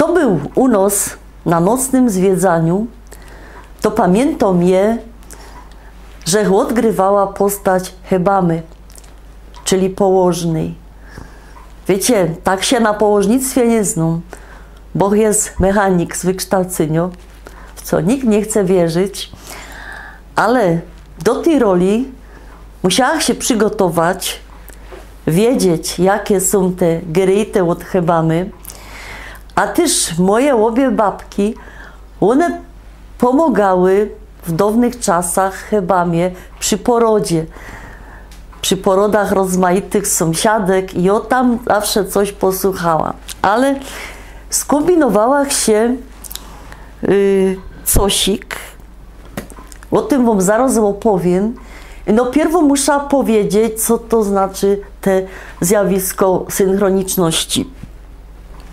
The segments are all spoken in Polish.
Kto był u nas na nocnym zwiedzaniu, to pamiętam że odgrywała postać Hebamy, czyli położnej. Wiecie, tak się na położnictwie nie znam, bo jest mechanik z wykształcenia, w co nikt nie chce wierzyć, ale do tej roli musiała się przygotować, wiedzieć, jakie są te geryty od Hebamy, a też moje obie babki, one pomagały w dawnych czasach Hebamie przy porodzie. Przy porodach rozmaitych sąsiadek i o tam zawsze coś posłuchała. Ale skombinowała się cosik, o tym wam zaraz opowiem. No pierwo muszę powiedzieć, co to znaczy te zjawisko synchroniczności.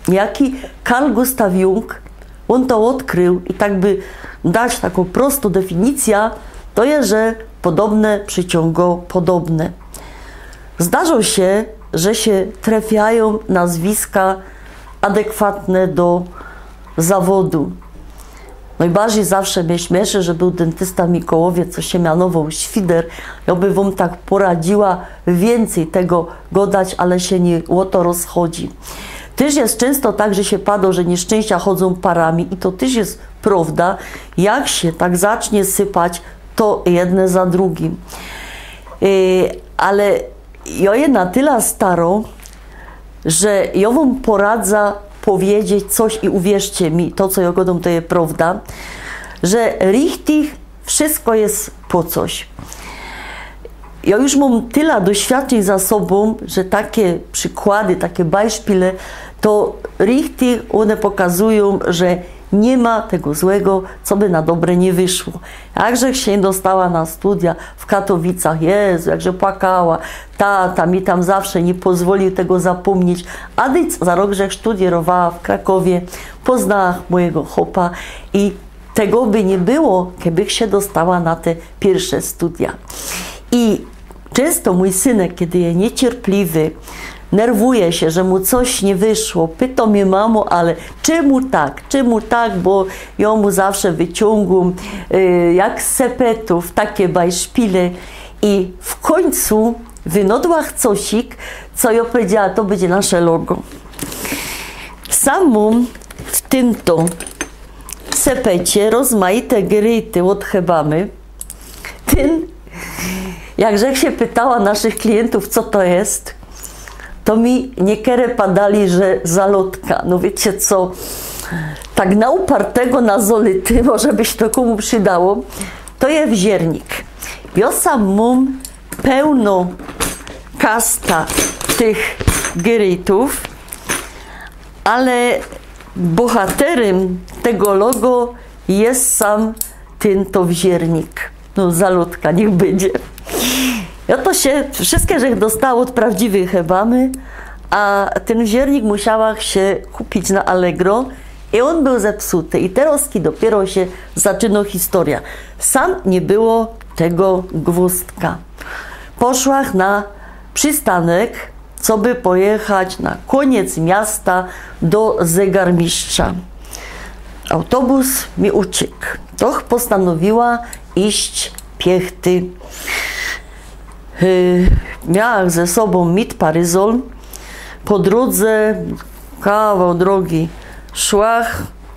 Jaki Carl Gustav Jung, on to odkrył i tak by dać taką prostą definicję, to jest, że podobne przyciąga podobne. Zdarza się, że się trafiają nazwiska adekwatne do zawodu. Najbardziej zawsze mnie śmieszy, że był dentysta Mikołowiec, co się mianował Świder. Ja by wam tak poradziła więcej tego godać, ale się nie o to rozchodzi. Też jest często tak, że się pada, że nieszczęścia chodzą parami i to też jest prawda. Jak się tak zacznie sypać, to jedne za drugim. Ale ja jest na tyle staro, że ja wam poradzę powiedzieć coś i uwierzcie mi, to co ja gadam, to jest prawda, że richtig wszystko jest po coś. Ja już mam tyle doświadczeń za sobą, że takie przykłady, takie beispiele, to richtig one pokazują, że nie ma tego złego, co by na dobre nie wyszło. Jakże się dostała na studia w Katowicach, Jezu, jakże płakała, tata mi tam zawsze nie pozwolił tego zapomnieć, a za rok, że studierowała w Krakowie, poznała mojego chłopa i tego by nie było, gdyby się dostała na te pierwsze studia. I często mój synek, kiedy jest niecierpliwy, nerwuje się, że mu coś nie wyszło, pyta mnie, mamo, ale czemu tak, bo ja mu zawsze wyciągam jak z sepetów takie beispile i w końcu wynodła cosik, co ja powiedziała, to będzie nasze logo. Samą w tym to sepecie rozmaite geryty od Hebamy, jakże się pytała naszych klientów, co to jest, to mi niektóre padali, że zalotka. No wiecie co, tak na upartego, na zolity, może by się to komu przydało, to jest wziernik. Ja sam mam pełno kasta tych gerytów, ale bohaterem tego logo jest sam ten to wziernik. No zalotka, niech będzie. Ja to się, wszystkie rzeczy dostała od prawdziwej Hebamy, a ten wziernik musiała się kupić na Allegro i on był zepsuty. I teraz dopiero się zaczyna historia. Sam nie było tego gwozdka. Poszła na przystanek, co by pojechać na koniec miasta do zegarmistrza. Autobus mi uciekł. To postanowiła iść piechty. Miała ze sobą mit paryzol. Po drodze, kawał drogi, szła,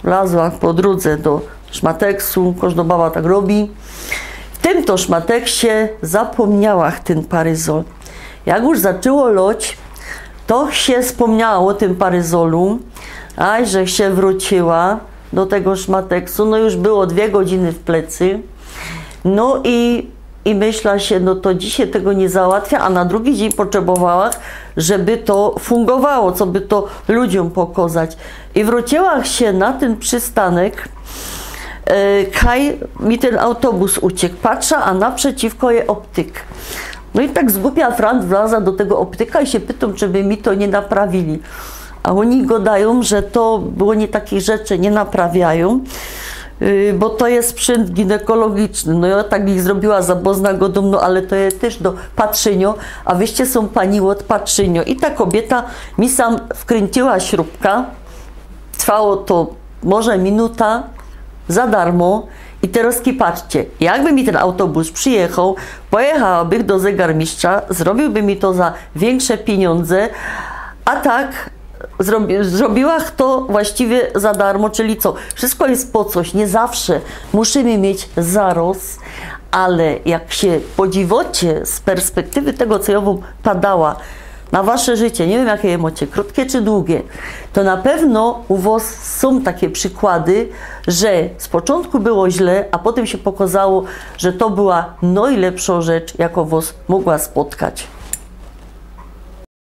wlazła po drodze do szmateksu, każda baba tak robi. W tym to szmateksie zapomniała ten paryzol. Jak już zaczęło loć, to się wspomniała o tym paryzolu, a że się wróciła do tego szmateksu, no już było 2 godziny w plecy. No i myślała się, no to dzisiaj tego nie załatwia, a na drugi dzień potrzebowała, żeby to fungowało, co by to ludziom pokazać. I wróciła się na ten przystanek, kaj mi ten autobus uciekł. Patrzę, a naprzeciwko jest optyk. No i tak zgubia Franc wlaza do tego optyka i się pytam, czy by mi to nie naprawili. A oni gadają, że to było nie takich rzeczy, nie naprawiają, bo to jest sprzęt ginekologiczny. No ja tak ich zrobiła zabozna godą, no ale to jest też do patrzynio, a wyście są pani od patrzynio. I ta kobieta mi sam wkręciła śrubka trwało to może minuta, za darmo. I teraz patrzcie, jakby mi ten autobus przyjechał, pojechałabym do zegarmistrza, zrobiłby mi to za większe pieniądze, a tak zrobiła to właściwie za darmo, czyli co? Wszystko jest po coś, nie zawsze musimy mieć zarost, ale jak się podziwocie z perspektywy tego, co ja wam padała na wasze życie, nie wiem jakie je macie, krótkie czy długie, to na pewno u was są takie przykłady, że z początku było źle, a potem się pokazało, że to była najlepsza rzecz, jaką was mogła spotkać.